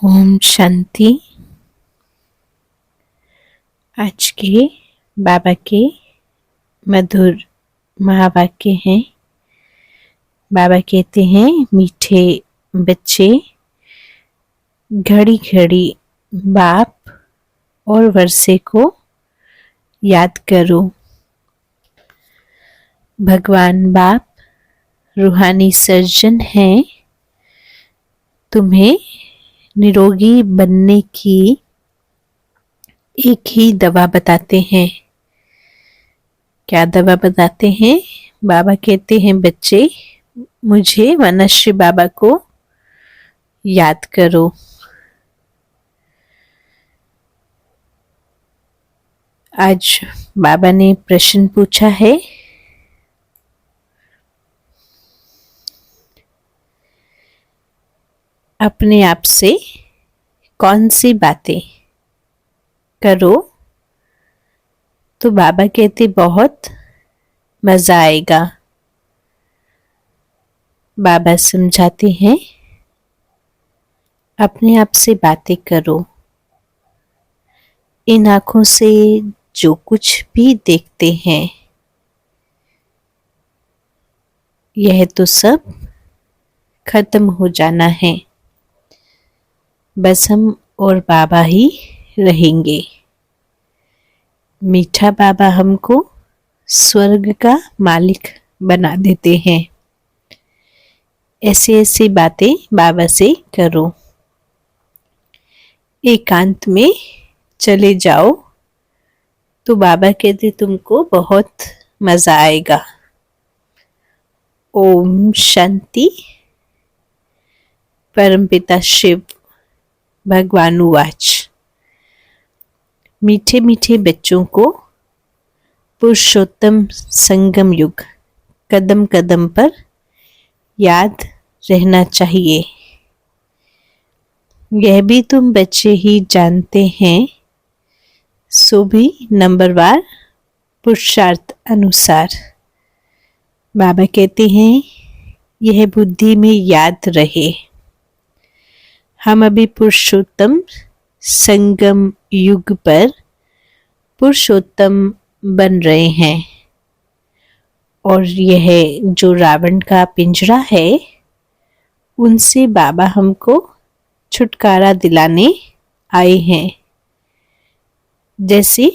ओम शांति। आज के बाबा के मधुर महावाक्य हैं। बाबा कहते हैं, मीठे बच्चे, घड़ी घड़ी बाप और वर्षे को याद करो। भगवान बाप रूहानी सर्जन हैं। तुम्हें निरोगी बनने की एक ही दवा बताते हैं। क्या दवा बताते हैं? बाबा कहते हैं, बच्चे, मुझे वनश्री बाबा को याद करो। आज बाबा ने प्रश्न पूछा है, अपने आप से कौन सी बातें करो तो बाबा कहते बहुत मजा आएगा। बाबा समझाते हैं, अपने आप से बातें करो। इन आंखों से जो कुछ भी देखते हैं, यह तो सब खत्म हो जाना है। बस हम और बाबा ही रहेंगे। मीठा बाबा हमको स्वर्ग का मालिक बना देते हैं। ऐसी ऐसी बातें बाबा से करो। एकांत में चले जाओ तो बाबा कहते तुमको बहुत मजा आएगा। ओम शांति। परमपिता शिव भगवान उवाच। मीठे मीठे बच्चों को पुरुषोत्तम संगम युग कदम कदम पर याद रहना चाहिए। यह भी तुम बच्चे ही जानते हैं, सो भी नंबरवार पुरुषार्थ अनुसार। बाबा कहते हैं, यह बुद्धि में याद रहे। हम अभी पुरुषोत्तम संगम युग पर पुरुषोत्तम बन रहे हैं। और यह जो रावण का पिंजरा है, उनसे बाबा हमको छुटकारा दिलाने आए हैं। जैसे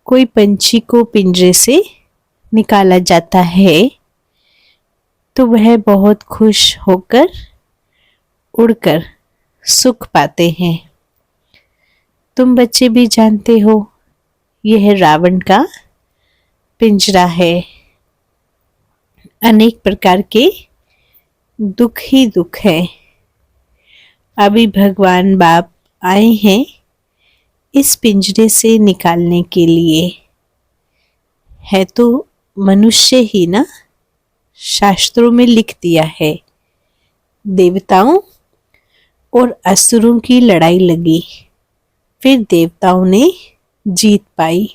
कोई पंछी को पिंजरे से निकाला जाता है तो वह बहुत खुश होकर उड़कर सुख पाते हैं। तुम बच्चे भी जानते हो, यह रावण का पिंजरा है। अनेक प्रकार के दुख ही दुख है। अभी भगवान बाप आए हैं इस पिंजरे से निकालने के लिए। है तो मनुष्य ही ना, शास्त्रों में लिख दिया है। देवताओं और असुरों की लड़ाई लगी, फिर देवताओं ने जीत पाई।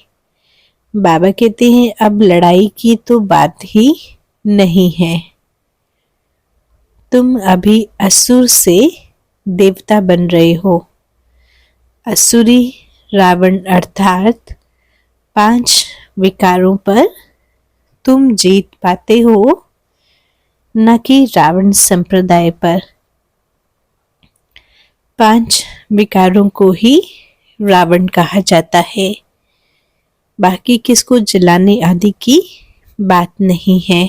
बाबा कहते हैं, अब लड़ाई की तो बात ही नहीं है। तुम अभी असुर से देवता बन रहे हो। असुरी रावण अर्थात 5 विकारों पर तुम जीत पाते हो, न कि रावण संप्रदाय पर। 5 विकारों को ही रावण कहा जाता है। बाकी किसको जलाने आदि की बात नहीं है।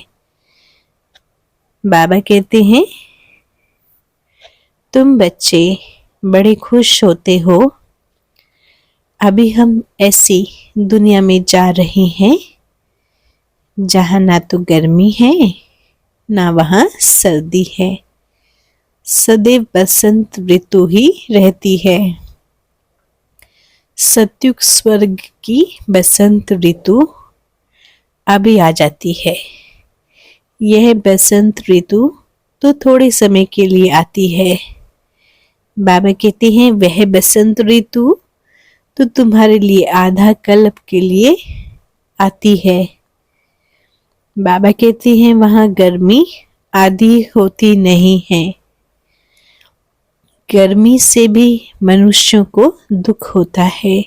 बाबा कहते हैं, तुम बच्चे बड़े खुश होते हो। अभी हम ऐसी दुनिया में जा रहे हैं जहाँ ना तो गर्मी है ना वहाँ सर्दी है। सदैव बसंत ऋतु ही रहती है। सत्युग स्वर्ग की बसंत ऋतु अभी आ जाती है। यह बसंत ऋतु तो थोड़े समय के लिए आती है। बाबा कहते हैं, वह बसंत ऋतु तो तुम्हारे लिए आधा कल्प के लिए आती है। बाबा कहते हैं, वहाँ गर्मी आदि होती नहीं है। गर्मी से भी मनुष्यों को दुख होता है,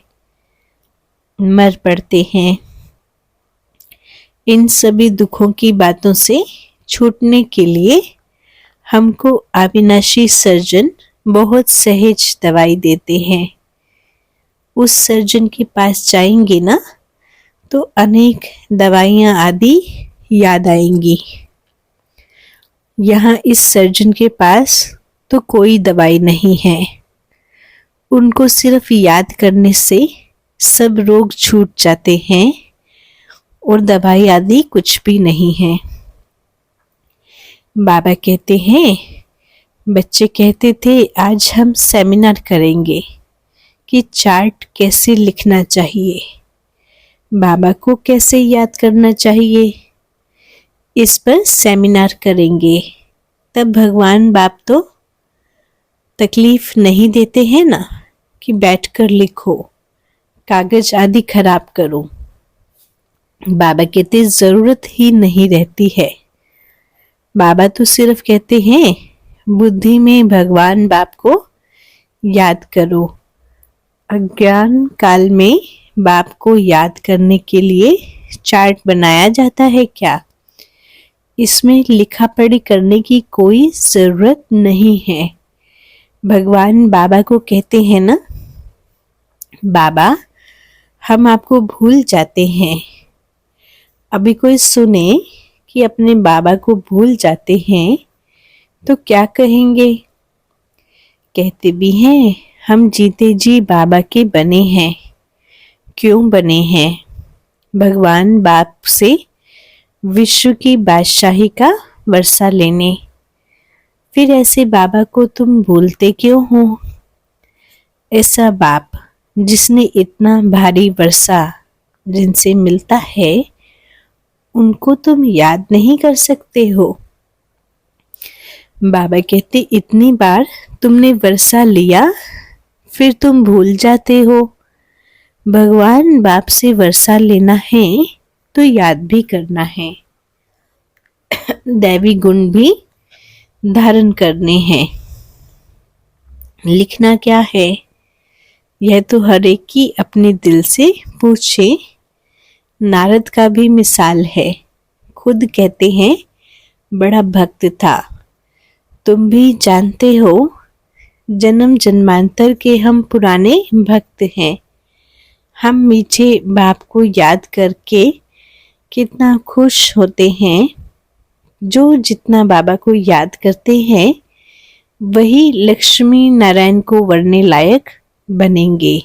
मर पड़ते हैं। इन सभी दुखों की बातों से छूटने के लिए हमको अविनाशी सर्जन बहुत सहज दवाई देते हैं। उस सर्जन के पास जाएंगे ना तो अनेक दवाइयाँ आदि याद आएंगी। यहाँ इस सर्जन के पास तो कोई दवाई नहीं है। उनको सिर्फ याद करने से सब रोग छूट जाते हैं और दवाई आदि कुछ भी नहीं है। बाबा कहते हैं, बच्चे कहते थे आज हम सेमिनार करेंगे कि चार्ट कैसे लिखना चाहिए, बाबा को कैसे याद करना चाहिए, इस पर सेमिनार करेंगे। तब भगवान बाप तो तकलीफ नहीं देते हैं ना कि बैठकर लिखो, कागज आदि खराब करो। बाबा कहते जरूरत ही नहीं रहती है। बाबा तो सिर्फ कहते हैं बुद्धि में भगवान बाप को याद करो। अज्ञान काल में बाप को याद करने के लिए चार्ट बनाया जाता है क्या? इसमें लिखा पढ़ी करने की कोई जरूरत नहीं है। भगवान बाबा को कहते हैं ना, बाबा हम आपको भूल जाते हैं। अभी कोई सुने कि अपने बाबा को भूल जाते हैं तो क्या कहेंगे? कहते भी हैं हम जीते जी बाबा के बने हैं। क्यों बने हैं? भगवान बाप से विश्व की बादशाही का वर्षा लेने। फिर ऐसे बाबा को तुम भूलते क्यों हो? ऐसा बाप जिसने इतना भारी वर्षा जिनसे मिलता है उनको तुम याद नहीं कर सकते हो। बाबा कहते इतनी बार तुमने वर्षा लिया फिर तुम भूल जाते हो। भगवान बाप से वर्षा लेना है तो याद भी करना है, दैवी गुण भी धारण करने हैं। लिखना क्या है यह तो हर एक की अपने दिल से पूछे। नारद का भी मिसाल है, खुद कहते हैं बड़ा भक्त था। तुम भी जानते हो जन्म जन्मांतर के हम पुराने भक्त हैं। हम मीठे बाप को याद करके कितना खुश होते हैं। जो जितना बाबा को याद करते हैं वही लक्ष्मी नारायण को वरने लायक बनेंगे।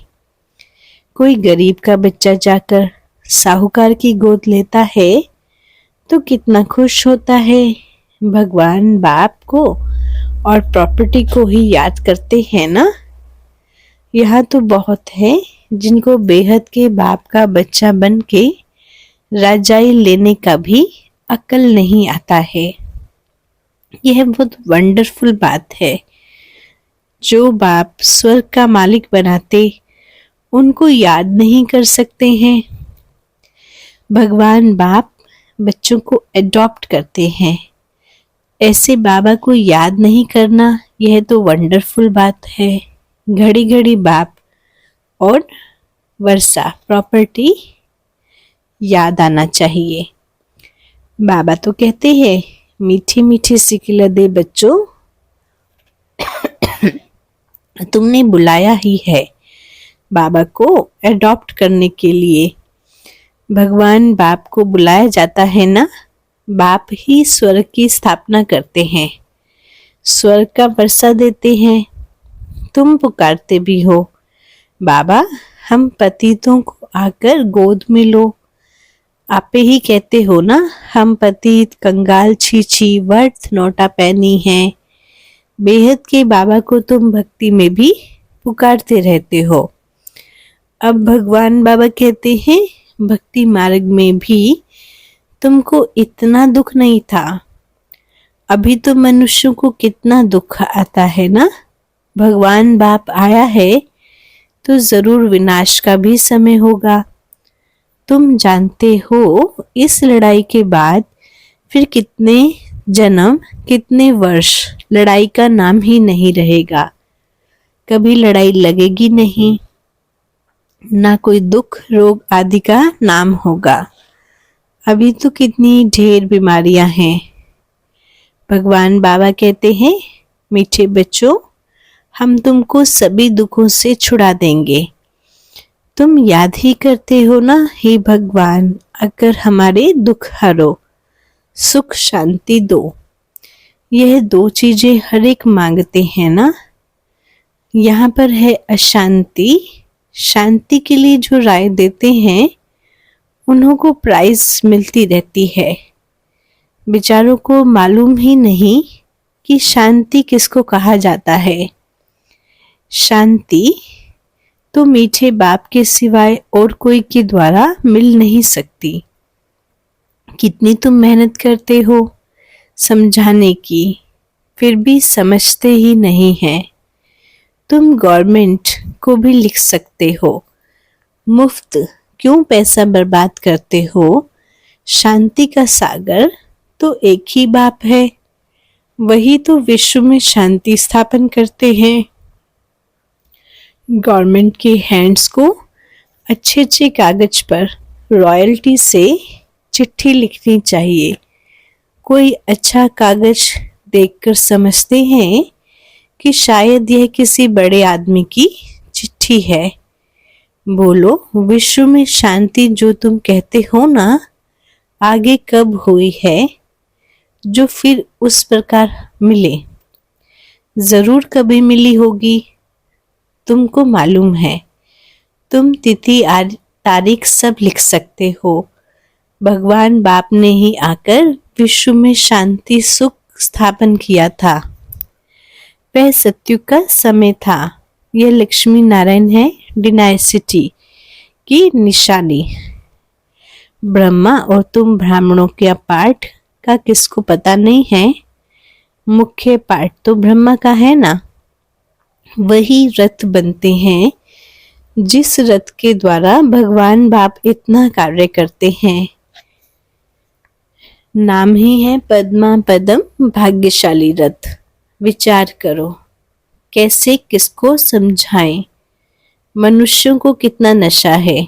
कोई गरीब का बच्चा जाकर साहूकार की गोद लेता है तो कितना खुश होता है। भगवान बाप को और प्रॉपर्टी को ही याद करते हैं ना। यहाँ तो बहुत है जिनको बेहद के बाप का बच्चा बन के राजाई लेने का भी अक्ल नहीं आता है। यह बहुत वंडरफुल बात है। जो बाप स्वर्ग का मालिक बनाते उनको याद नहीं कर सकते हैं। भगवान बाप बच्चों को एडॉप्ट करते हैं। ऐसे बाबा को याद नहीं करना यह तो वंडरफुल बात है। घड़ी घड़ी बाप और वर्षा प्रॉपर्टी याद आना चाहिए। बाबा तो कहते हैं मीठी मीठी सिकिला दे बच्चों, तुमने बुलाया ही है बाबा को एडॉप्ट करने के लिए। भगवान बाप को बुलाया जाता है ना। बाप ही स्वर्ग की स्थापना करते हैं, स्वर्ग का वर्षा देते हैं। तुम पुकारते भी हो बाबा हम पतितों को आकर गोद में लो। आपे ही कहते हो ना हम पतित कंगाल छीछी वर्थ नोटा पैनी हैं। बेहद के बाबा को तुम भक्ति में भी पुकारते रहते हो। अब भगवान बाबा कहते हैं भक्ति मार्ग में भी तुमको इतना दुख नहीं था। अभी तो मनुष्यों को कितना दुख आता है ना। भगवान बाप आया है तो जरूर विनाश का भी समय होगा। तुम जानते हो इस लड़ाई के बाद फिर कितने जन्म कितने वर्ष लड़ाई का नाम ही नहीं रहेगा। कभी लड़ाई लगेगी नहीं, ना कोई दुख रोग आदि का नाम होगा। अभी तो कितनी ढेर बीमारियां हैं। भगवान बाबा कहते हैं, मीठे बच्चों, हम तुमको सभी दुखों से छुड़ा देंगे। तुम याद ही करते हो ना, हे भगवान, अगर हमारे दुख हरो, सुख शांति दो। यह दो चीजें हर एक मांगते हैं ना। यहाँ पर है अशांति। शांति के लिए जो राय देते हैं उन्हों को प्राइज मिलती रहती है। बेचारों को मालूम ही नहीं कि शांति किसको कहा जाता है। शांति तो मीठे बाप के सिवाय और कोई के द्वारा मिल नहीं सकती। कितनी तुम मेहनत करते हो समझाने की, फिर भी समझते ही नहीं है। तुम गवर्नमेंट को भी लिख सकते हो, मुफ्त क्यों पैसा बर्बाद करते हो। शांति का सागर तो एक ही बाप है, वही तो विश्व में शांति स्थापन करते हैं। गवर्नमेंट के हैंड्स को अच्छे अच्छे कागज पर रॉयल्टी से चिट्ठी लिखनी चाहिए। कोई अच्छा कागज देखकर समझते हैं कि शायद यह किसी बड़े आदमी की चिट्ठी है। बोलो, विश्व में शांति जो तुम कहते हो ना, आगे कब हुई है जो फिर उस प्रकार मिले? जरूर कभी मिली होगी, तुमको मालूम है। तुम तिथि तारीख सब लिख सकते हो। भगवान बाप ने ही आकर विश्व में शांति सुख स्थापन किया था। वह सत्युग का समय था। यह लक्ष्मी नारायण है डिनाइसिटी की निशानी। ब्रह्मा और तुम ब्राह्मणों के पाठ का किसको पता नहीं है? मुख्य पाठ तो ब्रह्मा का है ना। वही रथ बनते हैं जिस रथ के द्वारा भगवान बाप इतना कार्य करते हैं। नाम ही है पद्मा पदम भाग्यशाली रथ। विचार करो कैसे किसको समझाएं। मनुष्यों को कितना नशा है।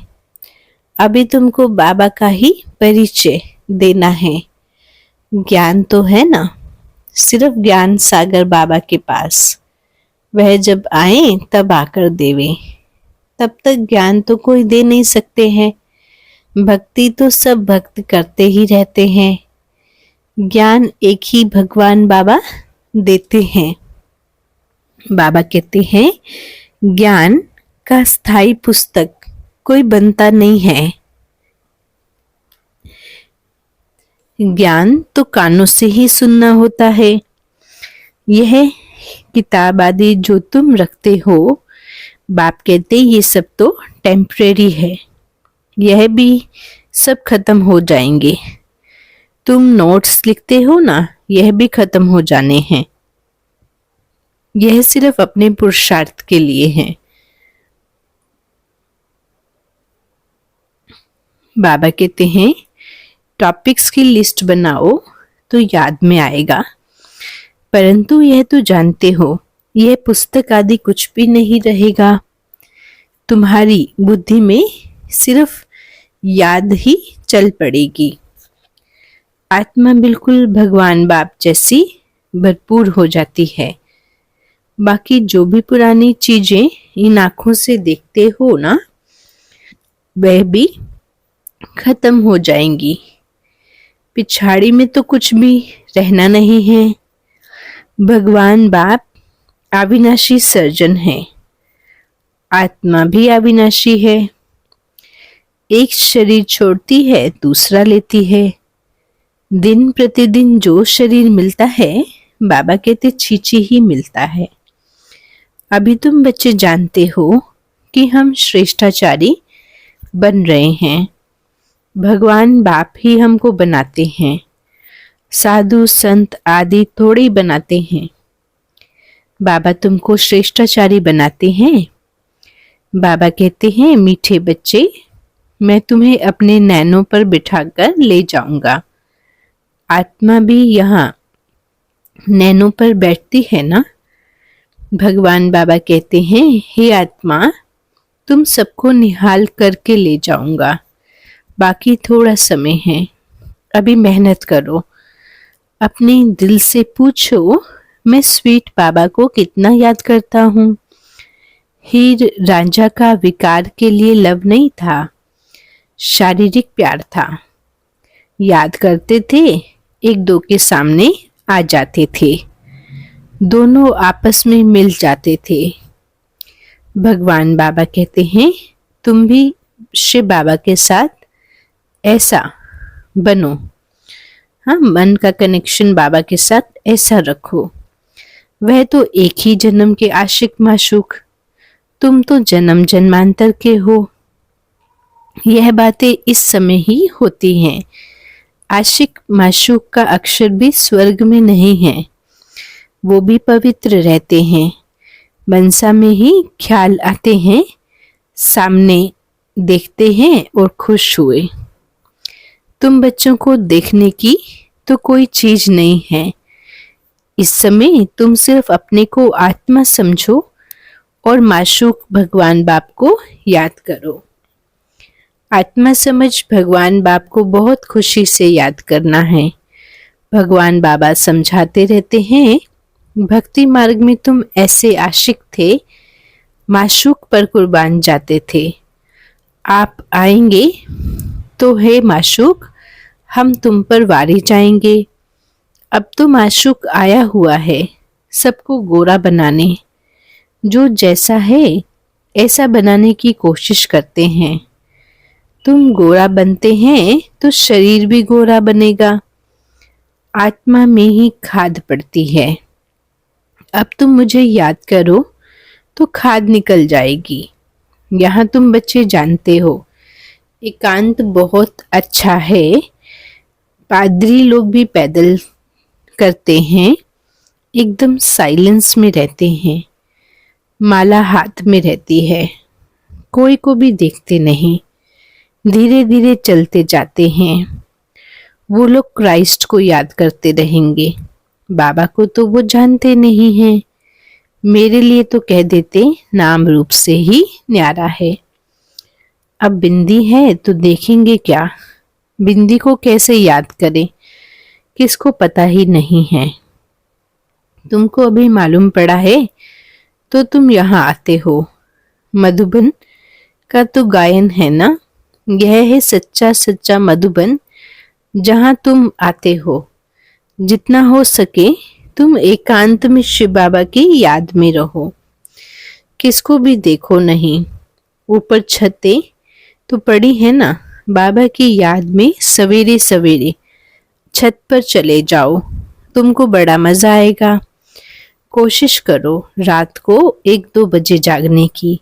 अभी तुमको बाबा का ही परिचय देना है। ज्ञान तो है ना, सिर्फ ज्ञान सागर बाबा के पास। वह जब आए तब आकर देवे, तब तक ज्ञान तो कोई दे नहीं सकते हैं। भक्ति तो सब भक्त करते ही रहते हैं। ज्ञान एक ही भगवान बाबा देते हैं। बाबा कहते हैं, ज्ञान का स्थायी पुस्तक कोई बनता नहीं है। ज्ञान तो कानों से ही सुनना होता है। यह किताब आदि जो तुम रखते हो, बाप कहते ये सब तो टेम्परेरी है, यह भी सब खत्म हो जाएंगे। तुम नोट्स लिखते हो ना, यह भी खत्म हो जाने हैं। यह सिर्फ अपने पुरुषार्थ के लिए है। बाबा कहते हैं, टॉपिक्स की लिस्ट बनाओ तो याद में आएगा, परंतु यह तो जानते हो यह पुस्तक आदि कुछ भी नहीं रहेगा। तुम्हारी बुद्धि में सिर्फ याद ही चल पड़ेगी। आत्मा बिल्कुल भगवान बाप जैसी भरपूर हो जाती है। बाकी जो भी पुरानी चीजें इन आंखों से देखते हो ना, वह भी खत्म हो जाएंगी। पिछाड़ी में तो कुछ भी रहना नहीं है। भगवान बाप अविनाशी सर्जन है। आत्मा भी अविनाशी है। एक शरीर छोड़ती है, दूसरा लेती है। दिन प्रतिदिन जो शरीर मिलता है, बाबा कहते छींची ही मिलता है। अभी तुम बच्चे जानते हो कि हम श्रेष्ठाचारी बन रहे हैं। भगवान बाप ही हमको बनाते हैं। साधु संत आदि थोड़े ही बनाते हैं। बाबा तुमको श्रेष्ठाचारी बनाते हैं। बाबा कहते हैं, मीठे बच्चे, मैं तुम्हें अपने नैनों पर बिठाकर ले जाऊंगा। आत्मा भी यहाँ नैनों पर बैठती है ना। भगवान बाबा कहते हैं, हे आत्मा, तुम सबको निहाल करके ले जाऊंगा, बाकी थोड़ा समय है, अभी मेहनत करो। अपने दिल से पूछो, मैं स्वीट बाबा को कितना याद करता हूँ। हीर रांझा का विकार के लिए लव नहीं था, शारीरिक प्यार था। याद करते थे, एक दो के सामने आ जाते थे, दोनों आपस में मिल जाते थे। भगवान बाबा कहते हैं, तुम भी शिव बाबा के साथ ऐसा बनो। हाँ, मन का कनेक्शन बाबा के साथ ऐसा रखो। वह तो एक ही जन्म के आशिक माशूक, तुम तो जन्म जन्मांतर के हो। यह बातें इस समय ही होती हैं। आशिक माशूक का अक्षर भी स्वर्ग में नहीं है, वो भी पवित्र रहते हैं। मनसा में ही ख्याल आते हैं, सामने देखते हैं और खुश हुए। तुम बच्चों को देखने की तो कोई चीज नहीं है। इस समय तुम सिर्फ अपने को आत्मा समझो और माशूक भगवान बाप को याद करो। आत्मा समझ भगवान बाप को बहुत खुशी से याद करना है। भगवान बाबा समझाते रहते हैं, भक्ति मार्ग में तुम ऐसे आशिक थे, माशूक पर कुर्बान जाते थे। आप आएंगे तो हे माशूक, हम तुम पर वारी जाएंगे। अब तो माशूक आया हुआ है सबको गोरा बनाने। जो जैसा है ऐसा बनाने की कोशिश करते हैं। तुम गोरा बनते हैं तो शरीर भी गोरा बनेगा। आत्मा में ही खाद पड़ती है। अब तुम मुझे याद करो तो खाद निकल जाएगी। यहाँ तुम बच्चे जानते हो, एकांत बहुत अच्छा है। पादरी लोग भी पैदल करते हैं, एकदम साइलेंस में रहते हैं। माला हाथ में रहती है, कोई को भी देखते नहीं, धीरे धीरे चलते जाते हैं। वो लोग क्राइस्ट को याद करते रहेंगे। बाबा को तो वो जानते नहीं हैं। मेरे लिए तो कह देते, नाम रूप से ही न्यारा है। अब बिंदी है तो देखेंगे क्या, बिंदी को कैसे याद करें, किसको पता ही नहीं है। तुमको अभी मालूम पड़ा है तो तुम यहाँ आते हो। मधुबन का तो गायन है ना, यह है सच्चा सच्चा मधुबन जहाँ तुम आते हो। जितना हो सके तुम एकांत में शिव बाबा की याद में रहो, किसको भी देखो नहीं। ऊपर छतें तो पड़ी है ना, बाबा की याद में सवेरे सवेरे छत पर चले जाओ, तुमको बड़ा मजा आएगा। कोशिश करो रात को 1-2 बजे जागने की।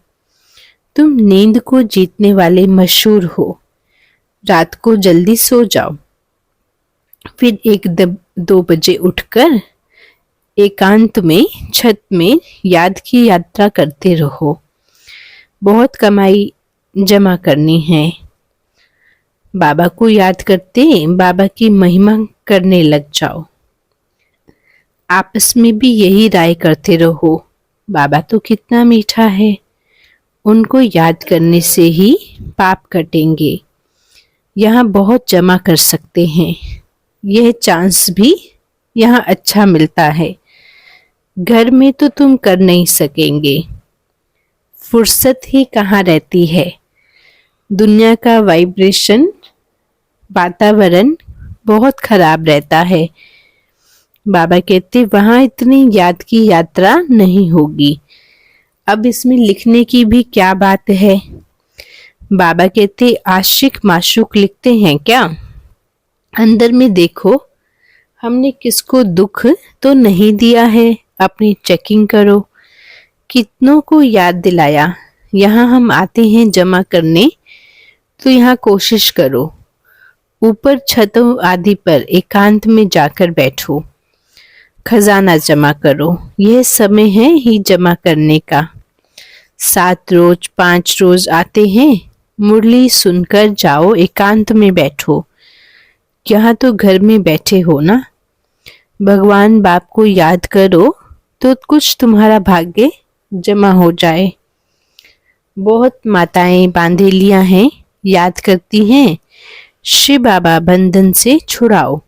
तुम नींद को जीतने वाले मशहूर हो। रात को जल्दी सो जाओ, फिर 1-2 बजे उठकर एकांत में छत में याद की यात्रा करते रहो। बहुत कमाई जमा करनी है। बाबा को याद करते बाबा की महिमा करने लग जाओ। आपस में भी यही राय करते रहो, बाबा तो कितना मीठा है, उनको याद करने से ही पाप कटेंगे। यहाँ बहुत जमा कर सकते हैं, यह चांस भी यहाँ अच्छा मिलता है। घर में तो तुम कर नहीं सकेंगे, फुर्सत ही कहाँ रहती है। दुनिया का वाइब्रेशन, वातावरण बहुत खराब रहता है। बाबा कहते वहाँ इतनी याद की यात्रा नहीं होगी। अब इसमें लिखने की भी क्या बात है। बाबा कहते आशिक माशूक लिखते हैं क्या? अंदर में देखो, हमने किसको दुख तो नहीं दिया है। अपनी चेकिंग करो, कितनों को याद दिलाया। यहाँ हम आते हैं जमा करने, तो यहाँ कोशिश करो ऊपर छतों आदि पर एकांत में जाकर बैठो, खजाना जमा करो। यह समय है ही जमा करने का। 7 रोज 5 रोज आते हैं, मुरली सुनकर जाओ, एकांत में बैठो। यहाँ तो घर में बैठे हो ना। भगवान बाप को याद करो, तो कुछ तुम्हारा भाग्य जमा हो जाए। बहुत माताएं बांधेलियां हैं, याद करती हैं, शिव बाबा बंधन से छुड़ाओ।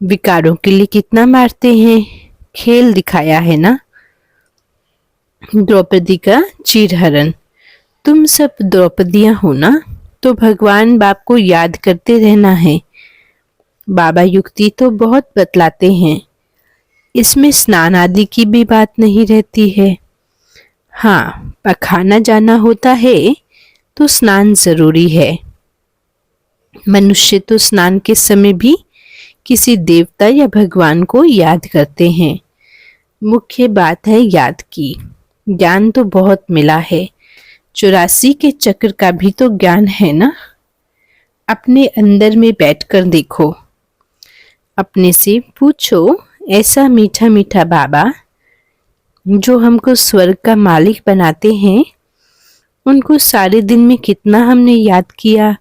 विकारों के लिए कितना मारते हैं, खेल दिखाया है ना। द्रौपदी का चीरहरण। तुम सब द्रौपदियां हो ना, तो भगवान बाप को याद करते रहना है। बाबा युक्ति तो बहुत बतलाते हैं, इसमें स्नान आदि की भी बात नहीं रहती है। हाँ, पखाना जाना होता है तो स्नान जरूरी है। मनुष्य तो स्नान के समय भी किसी देवता या भगवान को याद करते हैं। मुख्य बात है याद की। ज्ञान तो बहुत मिला है, 84 के चक्र का भी तो ज्ञान है ना। अपने अंदर में बैठकर देखो, अपने से पूछो, ऐसा मीठा मीठा बाबा जो हमको स्वर्ग का मालिक बनाते हैं, उनको सारे दिन में कितना हमने याद किया।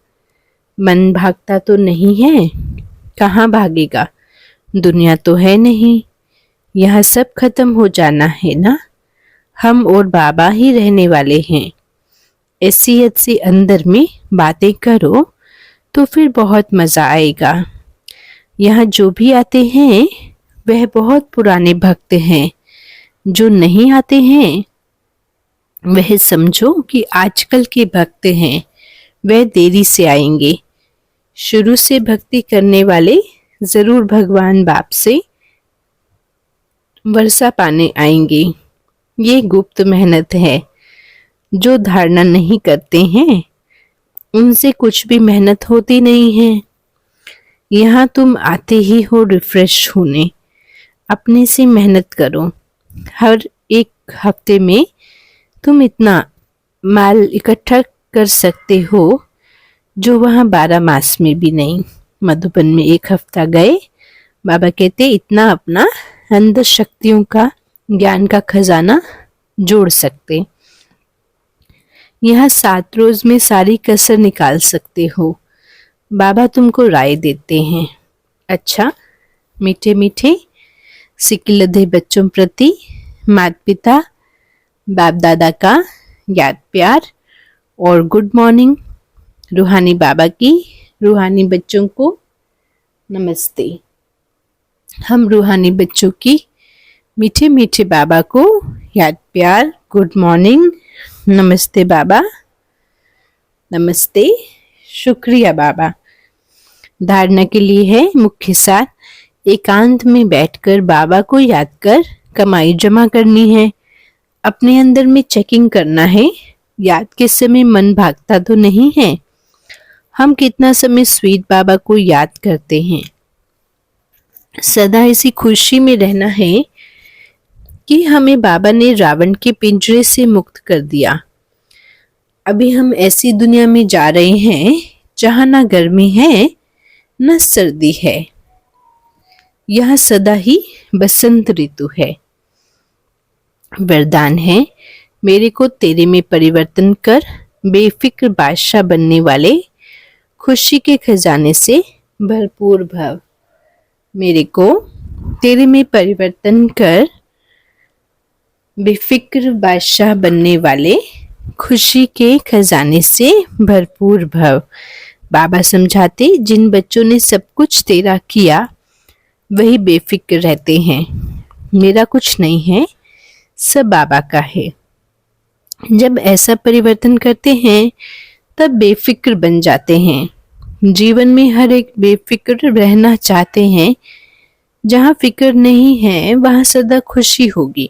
मन भागता तो नहीं है, कहाँ भागेगा, दुनिया तो है नहीं, यह सब खत्म हो जाना है ना। हम और बाबा ही रहने वाले हैं। ऐसी ऐसी अंदर में बातें करो तो फिर बहुत मजा आएगा। यहाँ जो भी आते हैं वह बहुत पुराने भक्त हैं, जो नहीं आते हैं वह समझो कि आजकल के भक्त हैं, वह देरी से आएंगे। शुरू से भक्ति करने वाले जरूर भगवान बाप से वर्षा पाने आएंगे। ये गुप्त मेहनत है। जो धारणा नहीं करते हैं उनसे कुछ भी मेहनत होती नहीं है। यहाँ तुम आते ही हो रिफ्रेश होने, अपने से मेहनत करो। हर एक हफ्ते में तुम इतना माल इकट्ठा कर सकते हो जो वहाँ 12 मास में भी नहीं। मधुबन में 1 हफ्ता गए, बाबा कहते इतना अपना अंदर शक्तियों का ज्ञान का खजाना जोड़ सकते। यहाँ 7 रोज में सारी कसर निकाल सकते हो। बाबा तुमको राय देते हैं। अच्छा, मीठे मीठे सिकिलधे बच्चों प्रति माता पिता बाप दादा का याद प्यार और गुड मॉर्निंग। रूहानी बाबा की रूहानी बच्चों को नमस्ते। हम रूहानी बच्चों की मीठे मीठे बाबा को याद प्यार, गुड मॉर्निंग, नमस्ते बाबा, नमस्ते, शुक्रिया बाबा। धारणा के लिए है मुख्य सार, एकांत में बैठकर बाबा को याद कर कमाई जमा करनी है। अपने अंदर में चेकिंग करना है, याद के समय मन भागता तो नहीं है। हम कितना समय स्वीट बाबा को याद करते हैं। सदा इसी खुशी में रहना है कि हमें बाबा ने रावण के पिंजरे से मुक्त कर दिया। अभी हम ऐसी दुनिया में जा रहे हैं जहां ना गर्मी है न सर्दी है। यह सदा ही बसंत ऋतु है। वरदान है, मेरे को तेरे में परिवर्तन कर बेफिक्र बादशाह बनने वाले खुशी के खजाने से भरपूर भव। मेरे को तेरे में परिवर्तन कर बेफिक्र बादशाह बनने वाले खुशी के खजाने से भरपूर भव। बाबा समझाते, जिन बच्चों ने सब कुछ तेरा किया वही बेफिक्र रहते हैं। मेरा कुछ नहीं है, सब बाबा का है। जब ऐसा परिवर्तन करते हैं तब बेफिक्र बन जाते हैं। जीवन में हर एक बेफिक्र रहना चाहते हैं। जहाँ फिक्र नहीं है वहाँ सदा खुशी होगी।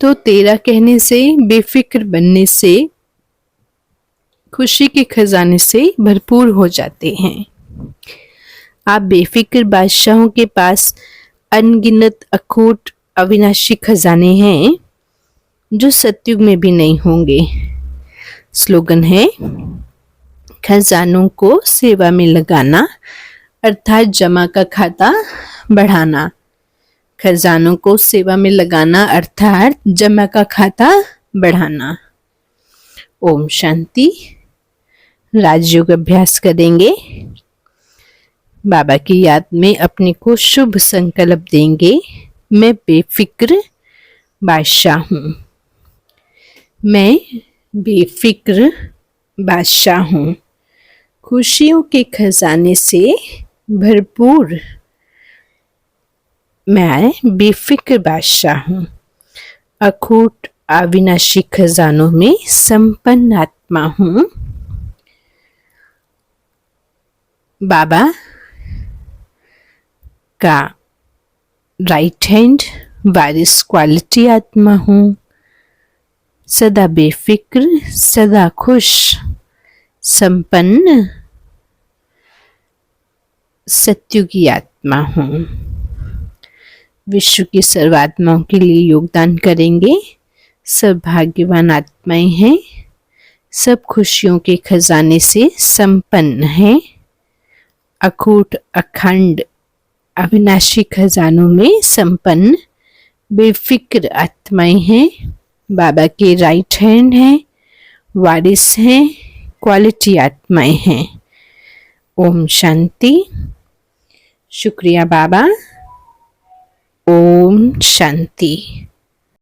तो तेरा कहने से, बेफिक्र बनने से खुशी के खजाने से भरपूर हो जाते हैं। आप बेफिक्र बादशाहों के पास अनगिनत अखूट अविनाशी खजाने हैं जो सतयुग में भी नहीं होंगे। स्लोगन है, खजानों को सेवा में लगाना अर्थात जमा का खाता बढ़ाना। खजानों को सेवा में लगाना अर्थात जमा का खाता बढ़ाना। ओम शांति। राजयोग अभ्यास करेंगे। बाबा की याद में अपने को शुभ संकल्प देंगे। मैं बेफिक्र बादशाह हूँ। मैं बेफिक्र बादशाह हूँ। खुशियों के खजाने से भरपूर मैं बेफिक्र बादशाह हूँ। अखूट अविनाशी खजानों में संपन्न आत्मा हूँ। बाबा का राइट हैंड वारिस क्वालिटी आत्मा हूँ। सदा बेफिक्र, सदा खुश, संपन्न सत्युगी आत्मा हूँ। विश्व की सर्वात्माओं के लिए योगदान करेंगे। सब भाग्यवान आत्माएं हैं। सब खुशियों के खजाने से संपन्न हैं। अखूट अखंड अविनाशी खजानों में संपन्न बेफिक्र आत्माएं हैं। बाबा के राइट हैंड हैं, वारिस हैं, क्वालिटी आत्माएं हैं। ओम शांति। शुक्रिया बाबा। ओम शांति।